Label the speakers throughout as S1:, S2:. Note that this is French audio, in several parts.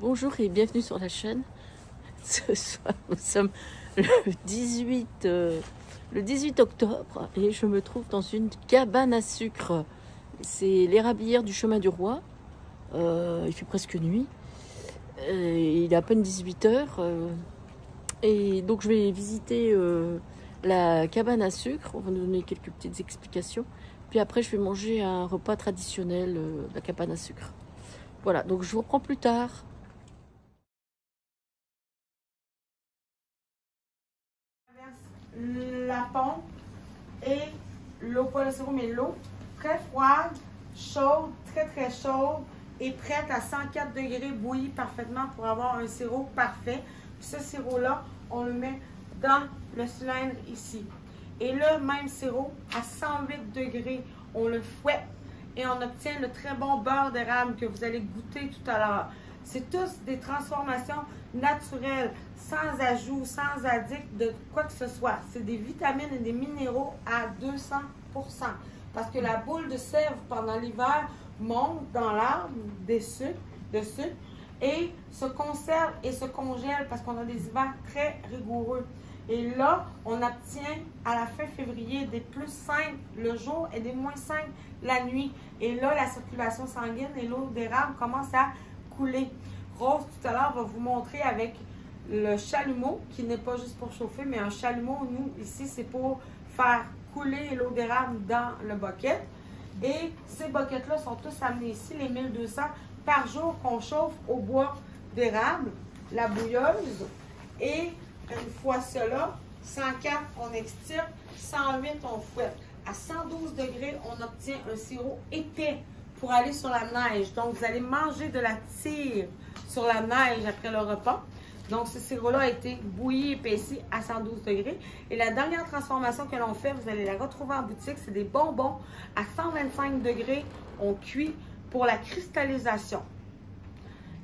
S1: Bonjour et bienvenue sur la chaîne. Ce soir, nous sommes le 18 octobre et je me trouve dans une cabane à sucre. C'est l'érablière du chemin du roi. Il fait presque nuit. Il est à peine 18 h. Et donc je vais visiter la cabane à sucre. On va nous donner quelques petites explications. Puis après, je vais manger un repas traditionnel de la cabane à sucre. Voilà, donc je vous reprends plus tard.
S2: La pompe et l'eau, pas le sirop, mais l'eau, très froide, chaude, très chaude et prête à 104 degrés, bouillie parfaitement pour avoir un sirop parfait. Ce sirop-là, on le met dans le cylindre ici. Et le même sirop, à 108 degrés, on le fouette et on obtient le très bon beurre d'érable que vous allez goûter tout à l'heure. C'est tous des transformations naturelles, sans ajout, sans addict de quoi que ce soit. C'est des vitamines et des minéraux à 200%. Parce que la boule de sève pendant l'hiver monte dans l'arbre de sucre et se conserve et se congèle parce qu'on a des hivers très rigoureux. Et là, on obtient à la fin février des +5 le jour et des -5 la nuit. Et là, la circulation sanguine et l'eau d'érable commence à couler. Rose, tout à l'heure, va vous montrer avec le chalumeau, qui n'est pas juste pour chauffer, mais un chalumeau, nous, ici, c'est pour faire couler l'eau d'érable dans le bucket. Et ces buckets-là sont tous amenés ici, les 1200 par jour qu'on chauffe au bois d'érable, la bouilleuse. Et une fois cela, 104, on extirpe, 108, on fouette. À 112 degrés, on obtient un sirop épais pour aller sur la neige. Donc, vous allez manger de la tire sur la neige après le repas. Donc, ce sirop-là a été bouilli, épaissi à 112 degrés. Et la dernière transformation que l'on fait, vous allez la retrouver en boutique, c'est des bonbons à 125 degrés. On cuit pour la cristallisation.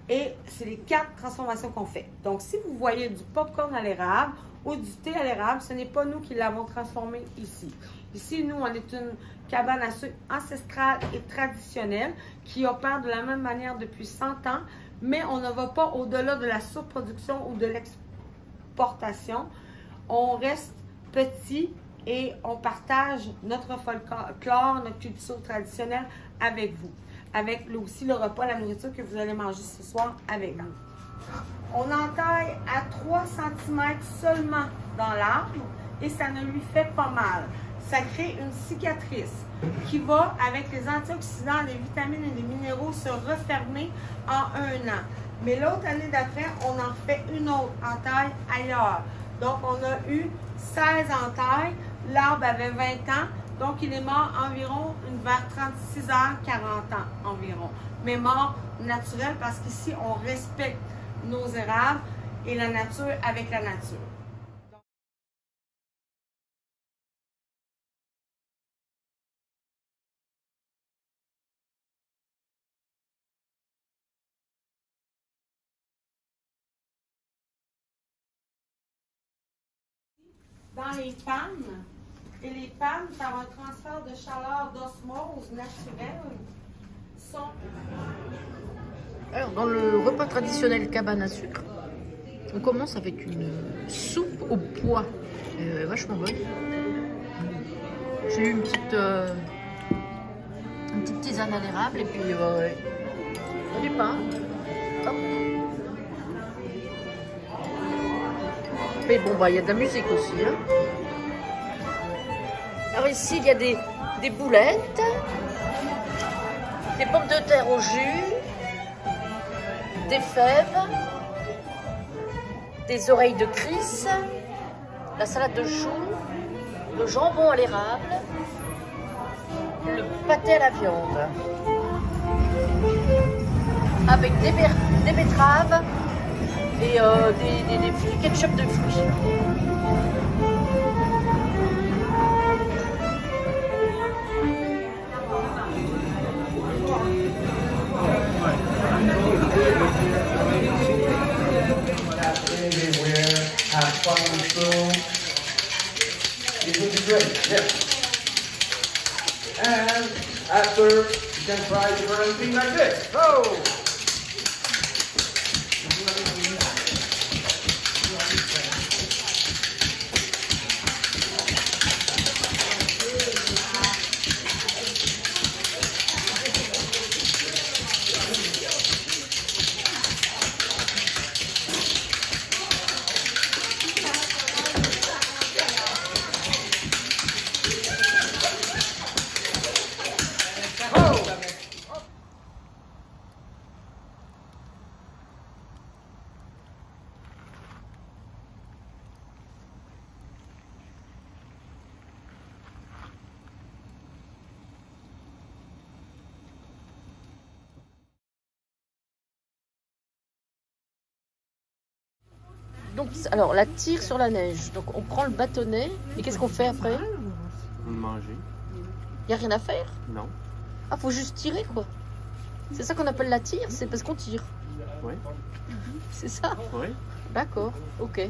S2: Et c'est les 4 transformations qu'on fait. Donc, si vous voyez du popcorn à l'érable ou du thé à l'érable, ce n'est pas nous qui l'avons transformé ici. Ici, nous, on est une cabane à sucre ancestrale et traditionnelle qui opère de la même manière depuis 100 ans, mais on ne va pas au-delà de la surproduction ou de l'exportation. On reste petit et on partage notre folklore, notre culture traditionnelle avec vous. Avec aussi le repas, la nourriture que vous allez manger ce soir avec nous. On entaille à 3 cm seulement dans l'arbre et ça ne lui fait pas mal. Ça crée une cicatrice qui va, avec les antioxydants, les vitamines et les minéraux, se refermer en 1 an. Mais l'autre année d'après, on en fait une autre entaille ailleurs. Donc, on a eu 16 entailles. L'arbre avait 20 ans. Donc, il est mort environ vers 36 h, 40 ans environ. Mais mort naturel parce qu'ici, on respecte nos érables et la nature avec la nature. Dans les pannes, et les pannes, par un transfert de chaleur d'osmose naturelle, sont...
S1: Alors, dans le repas traditionnel cabane à sucre, on commence avec une soupe au pois, vachement bonne. J'ai eu une petite tisane à l'érable et puis du pain. Hop. Mais bon, bah, il y a de la musique aussi. Hein. Alors ici, il y a des boulettes, des pommes de terre au jus, des fèves, des oreilles de Chris, la salade de choux, le jambon à l'érable, le pâté à la viande, avec des betteraves et du ketchup de fruits.
S3: Have fun with school. It will be great, yeah. And after, you can try to do anything like this. Oh!
S1: Alors, la tire sur la neige. Donc, on prend le bâtonnet. Et qu'est-ce qu'on fait après?
S4: Vous le mangez?
S1: Il n'y a rien à faire?
S4: Non.
S1: Ah, faut juste tirer, quoi. C'est ça qu'on appelle la tire? C'est parce qu'on tire.
S4: Oui.
S1: C'est ça?
S4: Oui.
S1: D'accord, ok.